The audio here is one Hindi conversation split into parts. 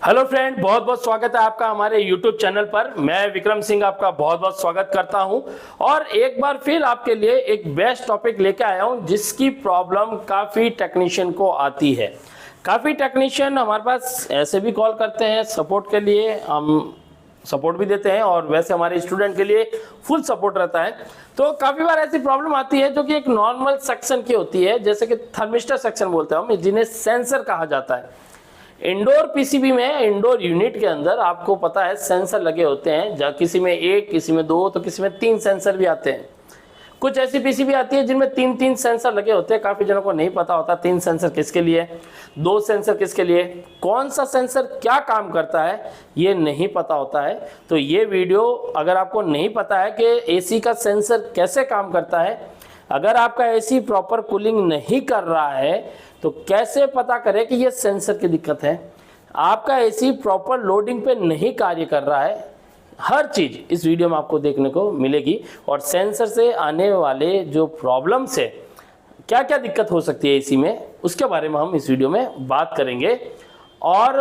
हेलो फ्रेंड, बहुत बहुत स्वागत है आपका हमारे YouTube चैनल पर। मैं विक्रम सिंह आपका बहुत बहुत स्वागत करता हूं और एक बार फिर आपके लिए एक बेस्ट टॉपिक लेके आया हूं जिसकी प्रॉब्लम काफ़ी टेक्नीशियन को आती है। काफ़ी टेक्नीशियन हमारे पास ऐसे भी कॉल करते हैं सपोर्ट के लिए, हम सपोर्ट भी देते हैं और वैसे हमारे स्टूडेंट के लिए फुल सपोर्ट रहता है। तो काफ़ी बार ऐसी प्रॉब्लम आती है जो कि एक नॉर्मल सेक्शन की होती है, जैसे कि थर्मिस्टर सेक्शन बोलते हैं हम, जिन्हें सेंसर कहा जाता है। इंडोर पीसीबी में, इंडोर यूनिट के अंदर आपको पता है सेंसर लगे होते हैं, जहाँ किसी में एक, किसी में दो, तो किसी में 3 सेंसर भी आते हैं। कुछ ऐसी पीसीबी आती है जिनमें 3 सेंसर लगे होते हैं। काफ़ी जनों को नहीं पता होता 3 सेंसर किसके लिए, 2 सेंसर किसके लिए, कौन सा सेंसर क्या काम करता है, ये नहीं पता होता है। तो ये वीडियो अगर आपको नहीं पता है कि एसी का सेंसर कैसे काम करता है, अगर आपका एसी प्रॉपर कूलिंग नहीं कर रहा है तो कैसे पता करें कि ये सेंसर की दिक्कत है, आपका एसी प्रॉपर लोडिंग पे नहीं कार्य कर रहा है, हर चीज़ इस वीडियो में आपको देखने को मिलेगी। और सेंसर से आने वाले जो प्रॉब्लम से क्या क्या दिक्कत हो सकती है एसी में, उसके बारे में हम इस वीडियो में बात करेंगे। और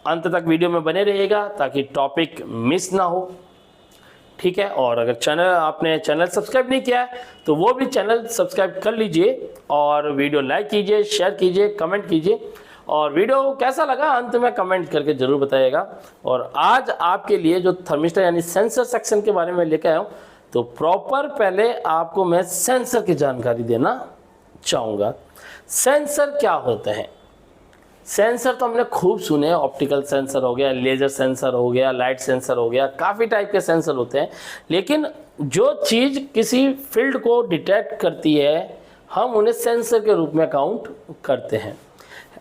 अंत तक वीडियो में बने रहिएगा ताकि टॉपिक मिस ना हो, ठीक है। और अगर आपने चैनल सब्सक्राइब नहीं किया है तो वो भी चैनल सब्सक्राइब कर लीजिए और वीडियो लाइक कीजिए, शेयर कीजिए, कमेंट कीजिए। और वीडियो कैसा लगा अंत में कमेंट करके ज़रूर बताइएगा। और आज आपके लिए जो थर्मिस्टर यानी सेंसर सेक्शन के बारे में लेकर आया हूँ, तो प्रॉपर पहले आपको मैं सेंसर की जानकारी देना चाहूँगा। सेंसर क्या होते हैं? सेंसर तो हमने खूब सुने, ऑप्टिकल सेंसर हो गया, लेज़र सेंसर हो गया, लाइट सेंसर हो गया, काफ़ी टाइप के सेंसर होते हैं। लेकिन जो चीज़ किसी फील्ड को डिटेक्ट करती है हम उन्हें सेंसर के रूप में काउंट करते हैं।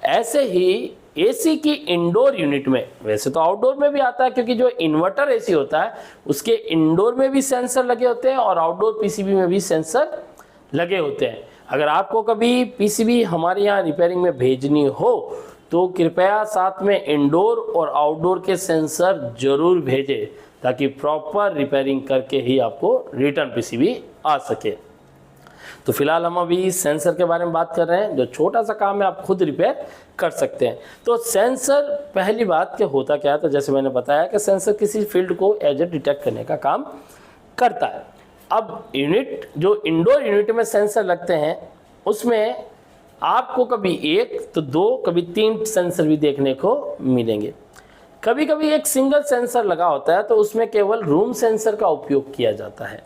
ऐसे ही एसी की इंडोर यूनिट में, वैसे तो आउटडोर में भी आता है क्योंकि जो इन्वर्टर एसी होता है उसके इंडोर में भी सेंसर लगे होते हैं और आउटडोर पीसीबी में भी सेंसर लगे होते हैं। अगर आपको कभी पीसीबी हमारे यहाँ रिपेयरिंग में भेजनी हो तो कृपया साथ में इंडोर और आउटडोर के सेंसर जरूर भेजें ताकि प्रॉपर रिपेयरिंग करके ही आपको रिटर्न पीसीबी आ सके। तो फिलहाल हम अभी सेंसर के बारे में बात कर रहे हैं, जो छोटा सा काम है आप खुद रिपेयर कर सकते हैं। तो सेंसर पहली बात क्या होता क्या है, तो जैसे मैंने बताया कि सेंसर किसी फील्ड को एज ए डिटेक्ट करने का काम करता है। अब यूनिट, जो इंडोर यूनिट में सेंसर लगते हैं उसमें आपको कभी 1 तो 2 कभी 3 सेंसर भी देखने को मिलेंगे। कभी कभी एक सिंगल सेंसर लगा होता है तो उसमें केवल रूम सेंसर का उपयोग किया जाता है।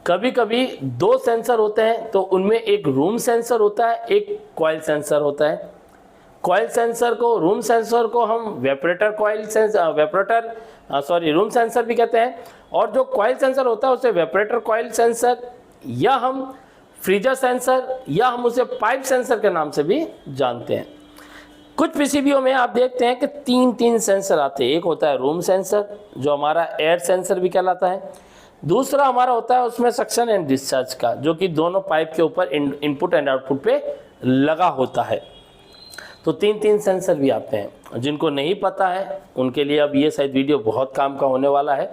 कभी कभी 2 सेंसर होते हैं तो उनमें एक रूम सेंसर होता है, एक कॉइल सेंसर होता है। कॉइल सेंसर को, रूम सेंसर को हम रूम सेंसर भी कहते हैं। और जो कॉइल सेंसर होता है उसे वेपरेटर कॉइल सेंसर, या हम फ्रीजर सेंसर, या हम उसे पाइप सेंसर के नाम से भी जानते हैं। कुछ पीसीबीओ में आप देखते हैं कि 3 सेंसर आते हैं। एक होता है रूम सेंसर जो हमारा एयर सेंसर भी कहलाता है। दूसरा हमारा होता है उसमें सक्शन एंड डिस्चार्ज का, जो कि दोनों पाइप के ऊपर इनपुट एंड आउटपुट पे लगा होता है। तो 3 सेंसर भी आते हैं। जिनको नहीं पता है उनके लिए अब ये शायद वीडियो बहुत काम का होने वाला है।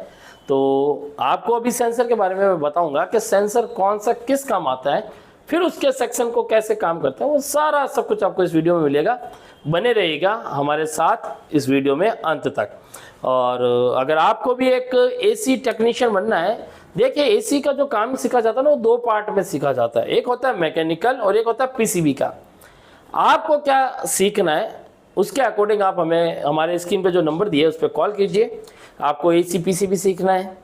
तो आपको अभी सेंसर के बारे में मैं बताऊंगा कि सेंसर कौन सा किस काम आता है, फिर उसके सेक्शन को कैसे काम करता है, वो सारा सब कुछ आपको इस वीडियो में मिलेगा। बने रहिएगा हमारे साथ इस वीडियो में अंत तक। और अगर आपको भी एक एसी टेक्नीशियन बनना है, देखिए एसी का जो काम सीखा जाता है ना वो 2 पार्ट में सीखा जाता है। एक होता है मैकेनिकल और एक होता है पीसीबी का। आपको क्या सीखना है उसके अकॉर्डिंग आप हमें हमारे स्क्रीन पे जो नंबर दिए उस पर कॉल कीजिए। आपको एसी पीसीबी सीखना है,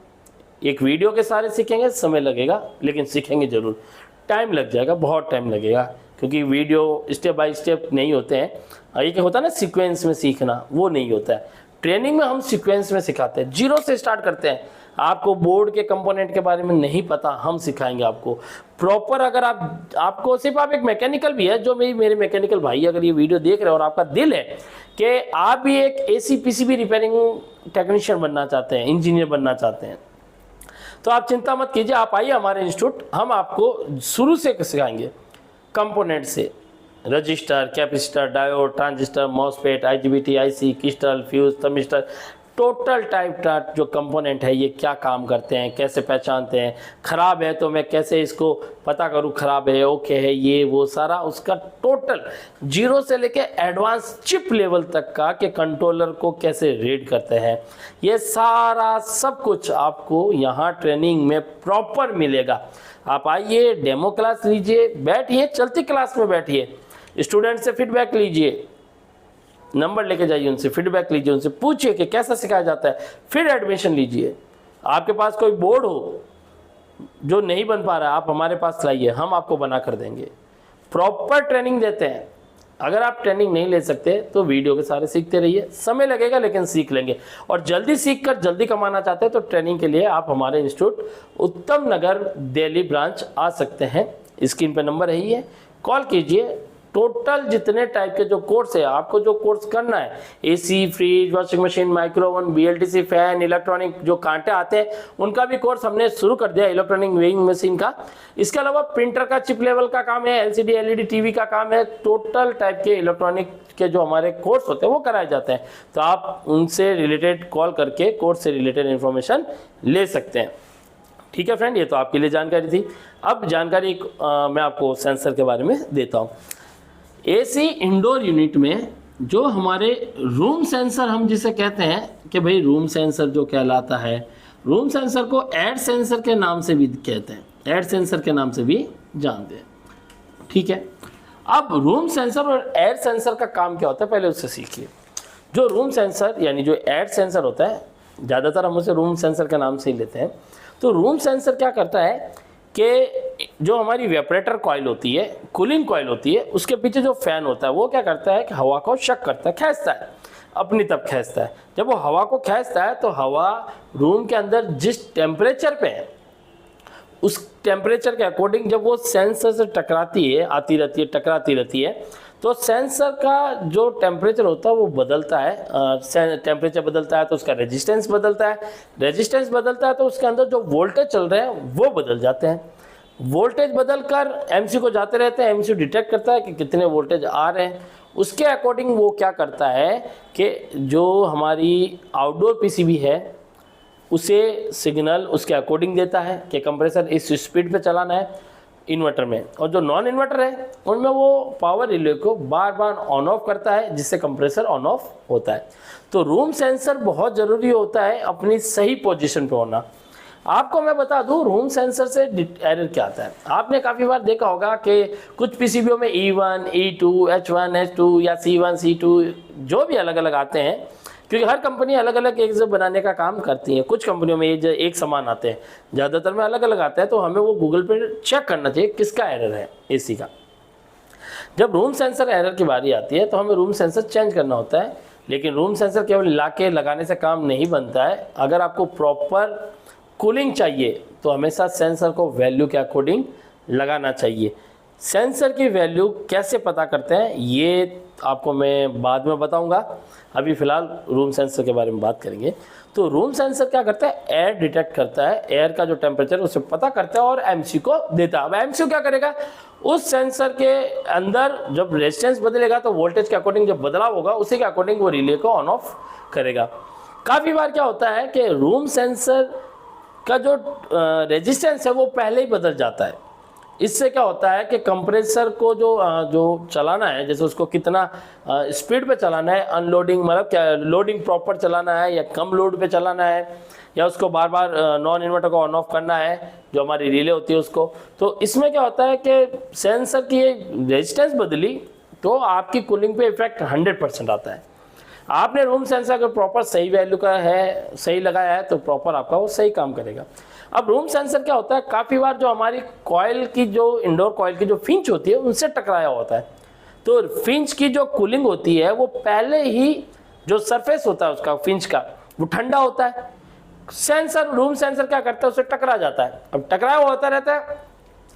एक वीडियो के सारे सीखेंगे, समय लगेगा लेकिन सीखेंगे जरूर। टाइम लग जाएगा, बहुत टाइम लगेगा, क्योंकि वीडियो स्टेप बाय स्टेप नहीं होते हैं। ये क्या होता है ना, सीक्वेंस में सीखना, वो नहीं होता है। ट्रेनिंग में हम सीक्वेंस में सिखाते हैं, 0 से स्टार्ट करते हैं। आपको बोर्ड के कंपोनेंट के बारे में नहीं पता, हम सिखाएंगे आपको प्रॉपर। अगर आपको सिर्फ आप एक मैकेनिकल भी है, जो मेरे मैकेनिकल भाई अगर ये वीडियो देख रहे हो और आपका दिल है कि आप भी एक एसी पीसीबी रिपेयरिंग टेक्नीशियन बनना चाहते हैं, इंजीनियर बनना चाहते हैं, तो आप चिंता मत कीजिए, आप आइए हमारे इंस्टीट्यूट। हम आपको शुरू से सिखाएंगे, कंपोनेंट से, register, capacitor, diode, transistor, MOSFET, IGBT, IC, crystal, fuse, thermistor, total type का जो कंपोनेंट है ये क्या काम करते हैं, कैसे पहचानते हैं, खराब है तो मैं कैसे इसको पता करूं खराब है, ओके है, ये वो सारा उसका टोटल जीरो से लेके एडवांस चिप लेवल तक का कि कंट्रोलर को कैसे रीड करते हैं, ये सारा सब कुछ आपको यहाँ ट्रेनिंग में प्रॉपर मिलेगा। आप आइए, डेमो क्लास लीजिए, बैठिए, चलती क्लास में बैठिए, स्टूडेंट से फीडबैक लीजिए, नंबर लेके जाइए, उनसे फीडबैक लीजिए, उनसे पूछिए कि कैसा सिखाया जाता है, फिर एडमिशन लीजिए। आपके पास कोई बोर्ड हो जो नहीं बन पा रहा है, आप हमारे पास लाइए, हम आपको बना कर देंगे। प्रॉपर ट्रेनिंग देते हैं। अगर आप ट्रेनिंग नहीं ले सकते तो वीडियो के सारे सीखते रहिए, समय लगेगा लेकिन सीख लेंगे। और जल्दी सीख कर जल्दी कमाना चाहते हैं तो ट्रेनिंग के लिए आप हमारे इंस्टीट्यूट उत्तम नगर दिल्ली ब्रांच आ सकते हैं। स्क्रीन पे नंबर है, कॉल कीजिए। टोटल जितने टाइप के जो कोर्स है, आपको जो कोर्स करना है, AC, fridge, washing machine, microwave, BLDC, fan, electronic जो कांटे आते हैं उनका भी कोर्स हमने शुरू कर दिया, इलेक्ट्रॉनिक वेइंग मशीन का। इसके अलावा प्रिंटर का चिप लेवल का काम है, एलसीडी एलईडी टीवी का काम है, टोटल टाइप के इलेक्ट्रॉनिक के जो हमारे कोर्स होते हैं वो कराए जाते हैं। तो आप उनसे रिलेटेड कॉल करके कोर्स से रिलेटेड इंफॉर्मेशन ले सकते हैं। ठीक है फ्रेंड, ये तो आपके लिए जानकारी थी। अब जानकारी मैं आपको सेंसर के बारे में देता हूँ। एसी इंडोर यूनिट में जो हमारे रूम सेंसर हम जिसे कहते हैं कि भाई रूम सेंसर जो कहलाता है, रूम सेंसर को एड सेंसर के नाम से भी कहते हैं, एड सेंसर के नाम से भी जानते हैं। ठीक है, अब रूम सेंसर और एड सेंसर का काम क्या होता है पहले उससे सीखिए। जो रूम सेंसर यानी जो एड सेंसर होता है, ज़्यादातर हम उसे रूम सेंसर के नाम से ही लेते हैं। तो रूम सेंसर क्या करता है कि जो हमारी वेपरेटर कॉइल होती है, कूलिंग कॉइल होती है, उसके पीछे जो फैन होता है वो क्या करता है कि हवा को शक करता है, खींचता है, अपनी तरफ खींचता है। जब वो हवा को खींचता है तो हवा रूम के अंदर जिस टेम्परेचर पे है उस टेम्परेचर के अकॉर्डिंग जब वो सेंसर से टकराती है, आती रहती है, टकराती रहती है, तो सेंसर का जो टेम्परेचर होता है वो बदलता है। टेम्परेचर बदलता है तो उसका रेजिस्टेंस बदलता है, रेजिस्टेंस बदलता है तो उसके अंदर जो वोल्टेज चल रहे हैं वो बदल जाते हैं। वोल्टेज बदलकर एमसी को जाते रहते हैं, एमसी डिटेक्ट करता है कि कितने वोल्टेज आ रहे हैं। उसके अकॉर्डिंग वो क्या करता है कि जो हमारी आउटडोर पीसीबी है उसे सिग्नल उसके अकॉर्डिंग देता है कि कंप्रेसर इस स्पीड पे चलाना है इन्वर्टर में, और जो नॉन इन्वर्टर है उनमें वो पावर रिले को बार बार ऑन ऑफ करता है जिससे कंप्रेसर ऑन ऑफ होता है। तो रूम सेंसर बहुत ज़रूरी होता है अपनी सही पोजीशन पे होना। आपको मैं बता दूं रूम सेंसर से एरर क्या आता है। आपने काफ़ी बार देखा होगा कि कुछ पीसीबीओ में E1, E2, H1, H2 या C1, C2 जो भी अलग अलग आते हैं, क्योंकि हर कंपनी अलग अलग एक बनाने का काम करती है। कुछ कंपनियों में ये एक समान आते हैं, ज़्यादातर में अलग अलग आता है। तो हमें वो गूगल पे चेक करना चाहिए किसका एरर है एसी का। जब रूम सेंसर एरर की बारी आती है तो हमें रूम सेंसर चेंज करना होता है, लेकिन रूम सेंसर केवल लगाने से काम नहीं बनता है। अगर आपको प्रॉपर कूलिंग चाहिए तो हमेशा सेंसर को वैल्यू के अकॉर्डिंग लगाना चाहिए। सेंसर की वैल्यू कैसे पता करते हैं ये आपको मैं बाद में बताऊंगा, अभी फ़िलहाल रूम सेंसर के बारे में बात करेंगे। तो रूम सेंसर क्या करता है, एयर डिटेक्ट करता है, एयर का जो टेम्परेचर उसे पता करता है और एमसी को देता है। अब एमसी क्या करेगा, उस सेंसर के अंदर जब रेजिस्टेंस बदलेगा तो वोल्टेज के अकॉर्डिंग जब बदलाव होगा उसी के अकॉर्डिंग वो रिले को ऑन ऑफ करेगा। काफ़ी बार क्या होता है कि रूम सेंसर का जो रेजिस्टेंस है वो पहले ही बदल जाता है। इससे क्या होता है कि कंप्रेसर को जो चलाना है, जैसे उसको कितना स्पीड पे चलाना है, अनलोडिंग मतलब क्या लोडिंग प्रॉपर चलाना है या कम लोड पे चलाना है, या उसको बार बार नॉन इन्वर्टर को ऑन ऑफ करना है जो हमारी रिले होती है उसको। तो इसमें क्या होता है कि सेंसर की रेजिस्टेंस बदली तो आपकी कूलिंग पे इफेक्ट 100% आता है। आपने रूम सेंसर अगर प्रॉपर सही वैल्यू का है, सही लगाया है तो प्रॉपर आपका वो सही काम करेगा। अब रूम सेंसर क्या होता है, काफ़ी बार जो हमारी कॉइल की जो इंडोर कॉइल की जो फिंच होती है उनसे टकराया होता है। तो फिंच की जो कूलिंग होती है वो पहले ही जो सरफेस होता है उसका फिंच का वो ठंडा होता है। सेंसर रूम सेंसर क्या करता है, उससे टकरा जाता है। अब टकराया हुआ होता रहता है,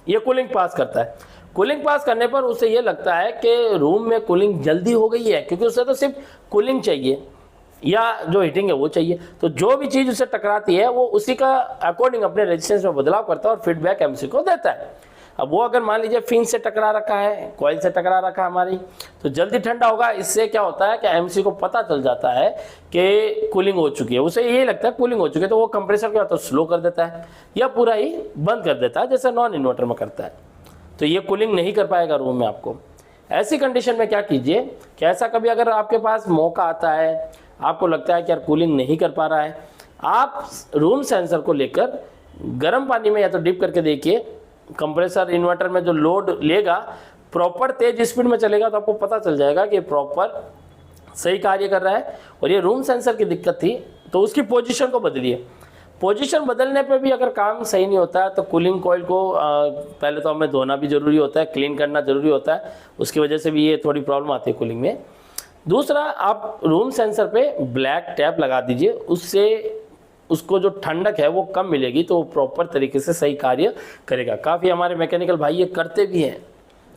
ये कूलिंग पास करता है। कूलिंग पास करने पर उसे ये लगता है कि रूम में कूलिंग जल्दी हो गई है, क्योंकि उसे तो सिर्फ कूलिंग चाहिए या जो हीटिंग है वो चाहिए। तो जो भी चीज़ उसे टकराती है वो उसी का अकॉर्डिंग अपने रेजिस्टेंस में बदलाव करता है और फीडबैक एमसी को देता है। अब वो अगर मान लीजिए फिन से टकरा रखा है, कॉइल से टकरा रखा है हमारी, तो जल्दी ठंडा होगा। इससे क्या होता है कि एमसी को पता चल जाता है कि कूलिंग हो चुकी है, उसे यही लगता है कूलिंग हो चुकी है, तो वो कंप्रेसर क्या होता है स्लो कर देता है या पूरा ही बंद कर देता है, जैसे नॉन इन्वर्टर में करता है। तो ये कूलिंग नहीं कर पाएगा रूम में आपको। ऐसी कंडीशन में क्या कीजिए कि ऐसा कभी अगर आपके पास मौका आता है, आपको लगता है कि यार कूलिंग नहीं कर पा रहा है, आप रूम सेंसर को लेकर गर्म पानी में या तो डिप करके देखिए। कंप्रेसर इन्वर्टर में जो लोड लेगा प्रॉपर तेज स्पीड में चलेगा, तो आपको पता चल जाएगा कि प्रॉपर सही कार्य कर रहा है। और ये रूम सेंसर की दिक्कत थी, तो उसकी पोजीशन को बदलिए। पोजीशन बदलने पे भी अगर काम सही नहीं होता है तो कूलिंग कॉइल को पहले तो हमें धोना भी ज़रूरी होता है, क्लीन करना ज़रूरी होता है, उसकी वजह से भी ये थोड़ी प्रॉब्लम आती है कूलिंग में। दूसरा, आप रूम सेंसर पे ब्लैक टैप लगा दीजिए, उससे उसको जो ठंडक है वो कम मिलेगी, तो वो प्रॉपर तरीके से सही कार्य करेगा। काफ़ी हमारे मैकेनिकल भाई ये करते भी हैं,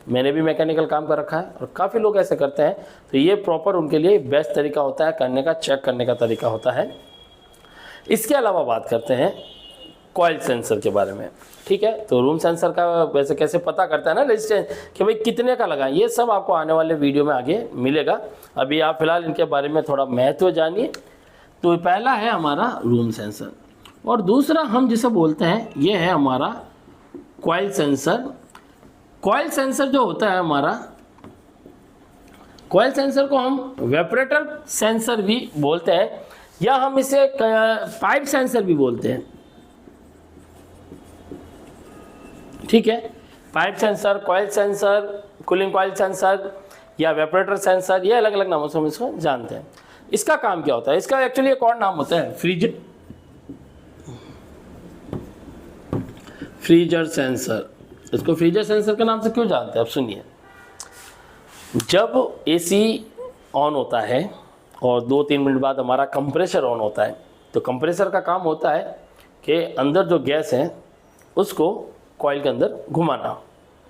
मैंने भी मैकेनिकल काम कर रखा है और काफ़ी लोग ऐसे करते हैं। तो ये प्रॉपर उनके लिए बेस्ट तरीका होता है करने का, चेक करने का तरीका होता है। इसके अलावा बात करते हैं कॉइल सेंसर के बारे में, ठीक है। तो रूम सेंसर का वैसे कैसे पता करता है ना रेजिस्टेंस कि भाई कितने का लगा, ये सब आपको आने वाले वीडियो में आगे मिलेगा। अभी आप फिलहाल इनके बारे में थोड़ा महत्व जानिए। तो पहला है हमारा रूम सेंसर, और दूसरा हम जिसे बोलते हैं ये है हमारा कॉइल सेंसर। कॉइल सेंसर जो होता है हमारा, कॉइल सेंसर को हम वेपरेटर सेंसर भी बोलते हैं, या हम इसे पाइप सेंसर भी बोलते हैं, ठीक है। Pipe sensor, coil sensor, cooling coil sensor या वेपरेटर सेंसर, ये अलग अलग नामों से हम इसको जानते हैं। इसका काम क्या होता है, इसका एक्चुअली एक और नाम होता है फ्रीजर सेंसर। इसको फ्रीजर सेंसर के नाम से क्यों जानते हैं, अब सुनिए। जब एसी ऑन होता है और 2-3 मिनट बाद हमारा कंप्रेसर ऑन होता है, तो कंप्रेसर का काम होता है कि अंदर जो गैस है उसको कॉइल के अंदर घुमाना,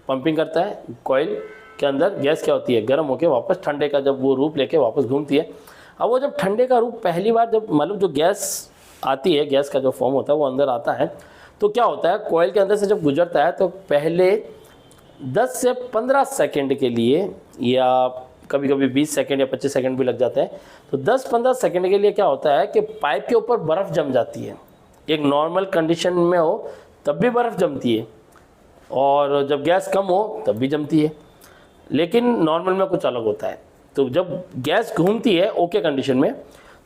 पंपिंग करता है। कॉइल के अंदर गैस क्या होती है, गर्म होकर वापस ठंडे का जब वो रूप लेके वापस घूमती है। अब वो जब ठंडे का रूप पहली बार जब मतलब जो गैस आती है, गैस का जो फॉर्म होता है वो अंदर आता है, तो क्या होता है कॉइल के अंदर से जब गुजरता है तो पहले 10 से 15 सेकंड के लिए, या कभी कभी 20 सेकंड या 25 सेकंड भी लग जाते हैं, तो 10-15 सेकंड के लिए क्या होता है कि पाइप के ऊपर बर्फ़ जम जाती है। एक नॉर्मल कंडीशन में हो तब भी बर्फ़ जमती है, और जब गैस कम हो तब भी जमती है, लेकिन नॉर्मल में कुछ अलग होता है। तो जब गैस घूमती है ओके कंडीशन में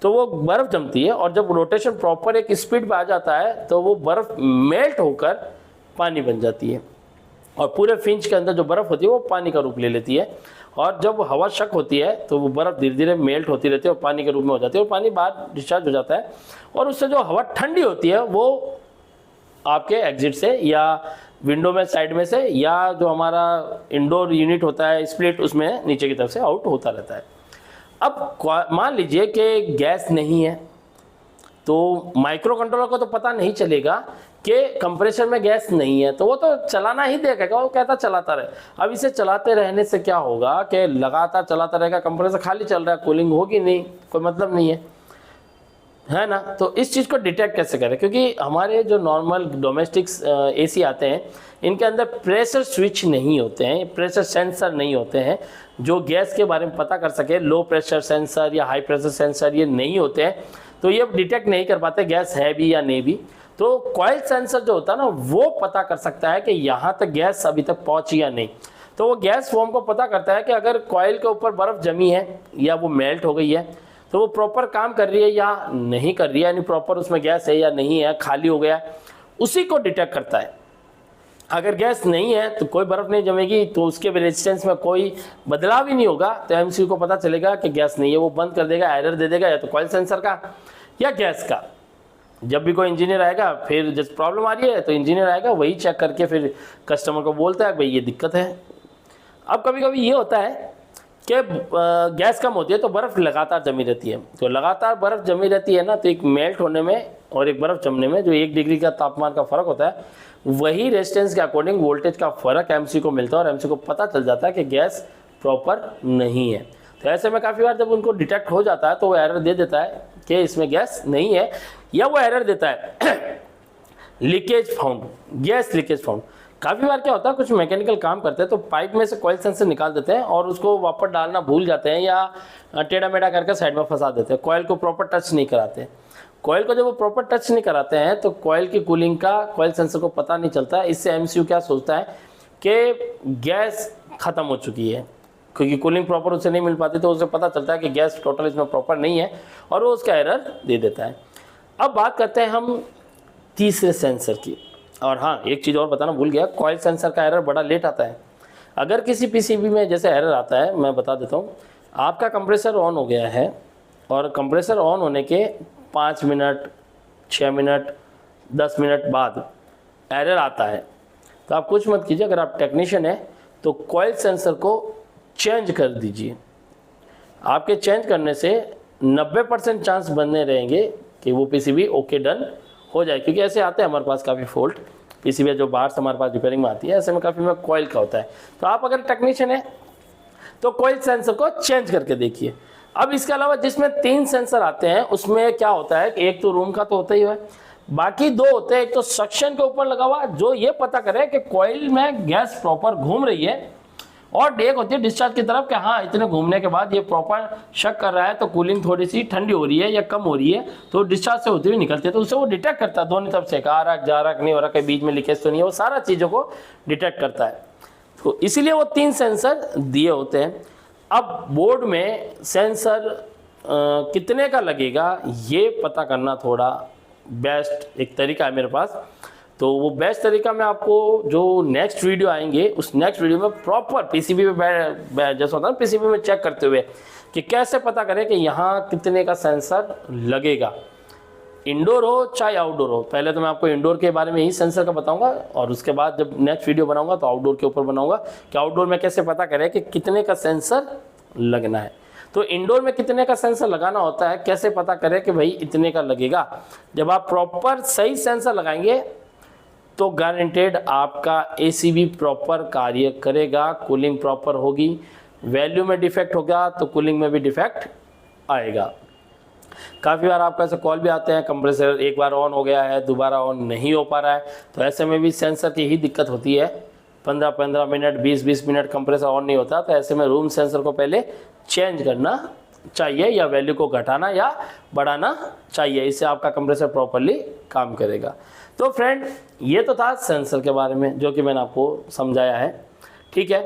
तो वो बर्फ़ जमती है, और जब रोटेशन प्रॉपर एक स्पीड पे आ जाता है तो वो बर्फ़ मेल्ट होकर पानी बन जाती है, और पूरे फिंच के अंदर जो बर्फ़ होती है वो पानी का रूप ले लेती है। और जब हवा शक होती है तो वो बर्फ़ धीरे धीरे मेल्ट होती रहती है और पानी के रूप में हो जाती है, और पानी बाहर डिस्चार्ज हो जाता है, और उससे जो हवा ठंडी होती है वो आपके एग्जिट से या विंडो में साइड में से, या जो हमारा इंडोर यूनिट होता है स्प्लिट, उसमें नीचे की तरफ से आउट होता रहता है। अब मान लीजिए कि गैस नहीं है, तो माइक्रो कंट्रोलर को तो पता नहीं चलेगा कि कंप्रेसर में गैस नहीं है, तो वो तो चलाना ही देगा, वो कहता चलाता रहे। अब इसे चलाते रहने से क्या होगा कि लगातार चलाता रहेगा, कंप्रेसर खाली चल रहा है, कूलिंग होगी नहीं, कोई मतलब नहीं है ना। तो इस चीज़ को डिटेक्ट कैसे करें, क्योंकि हमारे जो नॉर्मल डोमेस्टिक्स एसी आते हैं इनके अंदर प्रेशर स्विच नहीं होते हैं, प्रेशर सेंसर नहीं होते हैं जो गैस के बारे में पता कर सके। लो प्रेशर सेंसर या हाई प्रेशर सेंसर ये नहीं होते हैं, तो ये डिटेक्ट नहीं कर पाते गैस है भी या नहीं भी। तो कॉइल सेंसर जो होता है ना वो पता कर सकता है कि यहाँ तक गैस अभी तक पहुँची या नहीं। तो वो गैस फॉर्म को पता करता है कि अगर कॉइल के ऊपर बर्फ़ जमी है या वो मेल्ट हो गई है तो वो प्रॉपर काम कर रही है या नहीं कर रही है, यानी प्रॉपर उसमें गैस है या नहीं है, खाली हो गया, उसी को डिटेक्ट करता है। अगर गैस नहीं है तो कोई बर्फ़ नहीं जमेगी, तो उसके रेजिस्टेंस में कोई बदलाव ही नहीं होगा, तो एमसीयू को पता चलेगा कि गैस नहीं है, वो बंद कर देगा, एरर दे देगा, या तो कॉइल सेंसर का या गैस का। जब भी कोई इंजीनियर आएगा, फिर जब प्रॉब्लम आ रही है तो इंजीनियर आएगा, वही चेक करके फिर कस्टमर को बोलता है भाई ये दिक्कत है। अब कभी कभी ये होता है कि गैस कम होती है तो बर्फ़ लगातार जमी रहती है, तो लगातार बर्फ़ जमी रहती है ना, तो एक मेल्ट होने में और एक बर्फ़ जमने में जो 1 डिग्री का तापमान का फ़र्क होता है, वही रेजिस्टेंस के अकॉर्डिंग वोल्टेज का फ़र्क एमसी को मिलता है, और एमसी को पता चल जाता है कि गैस प्रॉपर नहीं है। तो ऐसे में काफ़ी बार जब उनको डिटेक्ट हो जाता है तो वो एरर दे देता है कि इसमें गैस नहीं है, या वो एरर देता है leakage found, gas leakage found. काफ़ी बार क्या होता है, कुछ मैकेनिकल काम करते हैं तो पाइप में से कॉइल सेंसर निकाल देते हैं और उसको वापस डालना भूल जाते हैं या टेढ़ा मेढ़ा करके साइड में फंसा देते हैं, कॉइल को प्रॉपर टच नहीं कराते। कॉइल को जब वो प्रॉपर टच नहीं कराते हैं तो कॉइल की कूलिंग का कॉइल सेंसर को पता नहीं चलता। इससे एमसीयू क्या सोचता है कि गैस ख़त्म हो चुकी है, क्योंकि कूलिंग प्रॉपर उसे नहीं मिल पाती, तो उसे पता चलता है कि गैस टोटल इसमें प्रॉपर नहीं है और वो उसका एरर दे देता है। अब बात करते हैं हम तीसरे सेंसर की। और हाँ, एक चीज़ और बताना भूल गया, कॉइल सेंसर का एरर बड़ा लेट आता है। अगर किसी पीसीबी में जैसे एरर आता है, मैं बता देता हूँ, आपका कंप्रेसर ऑन हो गया है और कंप्रेसर ऑन होने के 5 मिनट, 6 मिनट, 10 मिनट बाद एरर आता है, तो आप कुछ मत कीजिए। अगर आप टेक्नीशियन हैं तो कॉइल सेंसर को चेंज कर दीजिए। आपके चेंज करने से 90% चांस बने रहेंगे कि वो पीसीबी ओके डन हो जाए, क्योंकि ऐसे आते हैं हमारे पास काफ़ी फॉल्ट पीसीबी जो बाहर से हमारे पास रिपेयरिंग में आती है, ऐसे में काफ़ी में कॉइल का होता है। तो आप अगर टेक्नीशियन है तो कॉइल सेंसर को चेंज करके देखिए। अब इसके अलावा जिसमें 3 सेंसर आते हैं उसमें क्या होता है कि एक तो रूम का तो होता ही है, बाकी 2 होते हैं। एक तो सक्शन के ऊपर लगा हुआ जो ये पता करे कि कॉइल में गैस प्रॉपर घूम रही है, और एक होती है डिस्चार्ज की तरफ कि हाँ इतने घूमने के बाद ये प्रॉपर शक कर रहा है तो कूलिंग थोड़ी सी ठंडी हो रही है या कम हो रही है, तो डिस्चार्ज से होती हुई निकलती है, तो उसे वो डिटेक्ट करता है दोनों तरफ से, आ रहा जा रहा नहीं हो रहा, कहीं बीच में लीकेज तो नहीं है, वो सारा चीज़ों को डिटेक्ट करता है। तो इसीलिए वो 3 सेंसर दिए होते हैं। अब बोर्ड में सेंसर कितने का लगेगा ये पता करना थोड़ा बेस्ट एक तरीका है मेरे पास। तो वो बेस्ट तरीका मैं आपको जो नेक्स्ट वीडियो आएंगे उस नेक्स्ट वीडियो में प्रॉपर पीसीबी पे जैसा होता है पीसीबी में चेक करते हुए कि कैसे पता करें कि यहाँ कितने का सेंसर लगेगा, इंडोर हो चाहे आउटडोर हो। पहले तो मैं आपको इंडोर के बारे में ही सेंसर का बताऊंगा और उसके बाद जब नेक्स्ट वीडियो बनाऊंगा तो आउटडोर के ऊपर बनाऊंगा कि आउटडोर में कैसे पता करें कि कितने का सेंसर लगना है। तो इंडोर में कितने का सेंसर लगाना होता है, कैसे पता करें कि भाई इतने का लगेगा। जब आप प्रॉपर सही सेंसर लगाएंगे तो गारंटेड आपका एसीबी प्रॉपर कार्य करेगा, कूलिंग प्रॉपर होगी। वैल्यू में डिफेक्ट होगा तो कूलिंग में भी डिफेक्ट आएगा। काफ़ी बार आपको ऐसे कॉल भी आते हैं कंप्रेसर एक बार ऑन हो गया है दोबारा ऑन नहीं हो पा रहा है, तो ऐसे में भी सेंसर की ही दिक्कत होती है। 15-15 मिनट 20-20 मिनट कंप्रेसर ऑन नहीं होता, तो ऐसे में रूम सेंसर को पहले चेंज करना चाहिए या वैल्यू को घटाना या बढ़ाना चाहिए, इससे आपका कंप्रेसर प्रॉपरली काम करेगा। तो फ्रेंड ये तो था सेंसर के बारे में जो कि मैंने आपको समझाया है, ठीक है।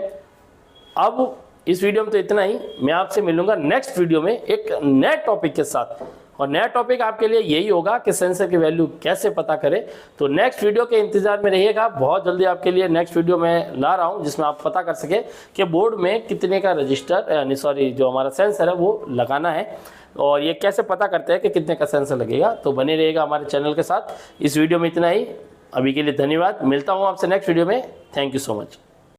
अब इस वीडियो में तो इतना ही, मैं आपसे मिलूंगा नेक्स्ट वीडियो में एक नए टॉपिक के साथ, और नया टॉपिक आपके लिए यही होगा कि सेंसर की वैल्यू कैसे पता करें। तो नेक्स्ट वीडियो के इंतजार में रहिएगा, बहुत जल्दी आपके लिए नेक्स्ट वीडियो में ला रहा हूं जिसमें आप पता कर सके कि बोर्ड में कितने का रजिस्टर जो हमारा सेंसर है वो लगाना है और ये कैसे पता करते हैं कि कितने का सेंसर लगेगा। तो बने रहिएगा हमारे चैनल के साथ। इस वीडियो में इतना ही, अभी के लिए धन्यवाद। मिलता हूँ आपसे नेक्स्ट वीडियो में। Thank you so much.